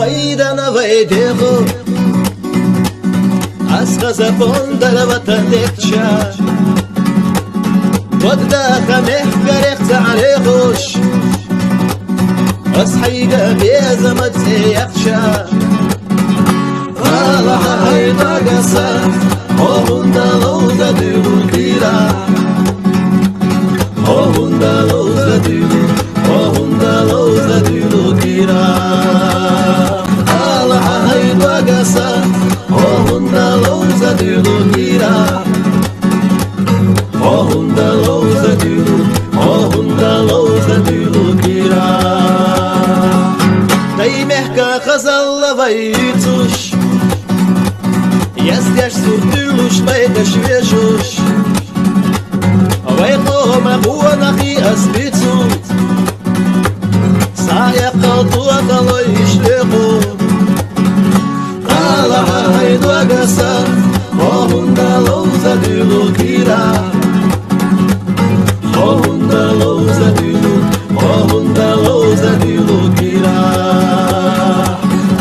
maydana vaydeho Asqaza pondala vatanekcha Waddaqa mehgarek ta'arikhush Ashiga bezamat seyaqsha Allah haydagasa Ohunda lauza dilukira Ohunda lauza dilukira Ohunda lauza dilukira Allah haydagasa Ohunda lauza dilukira Ohunda lauza dilukira Ohunda lauza dilukira Daimehka khazalla vaytush Яздяш суртылуш найдаш вешуш Вайко магуанахи аспицут Сая калтуа талой ишлеху Аллаха хайдуагаса Охунда лоуза дилукира Охунда лоуза дилукира Охунда лоуза дилукира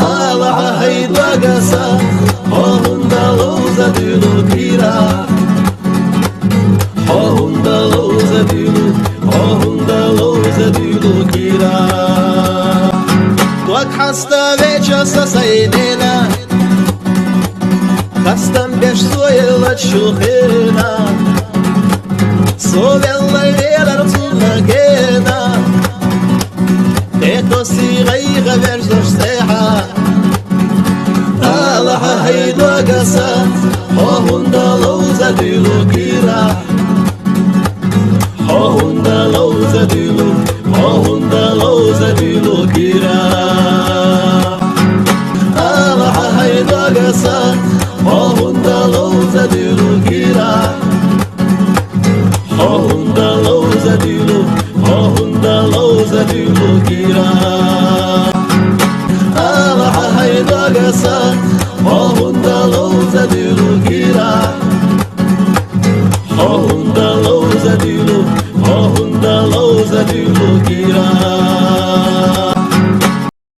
Аллаха хайдуагаса Ohunda lauza dilukira Ohunda lauza dilukira Ohunda lauza dilukira Tuak hasta vecha sasaynena Hastam besh soyela chukhena Sovella velar tunagena Teto sigayga verzosh seha Allah haydagasa Ohunda lauza dilukira Ohunda lauza dilukira Ohunda lauza dilukira Allah haydagasa Ohunda lauza dilukira Ohunda lauza dilukira Ohunda lauza dilukira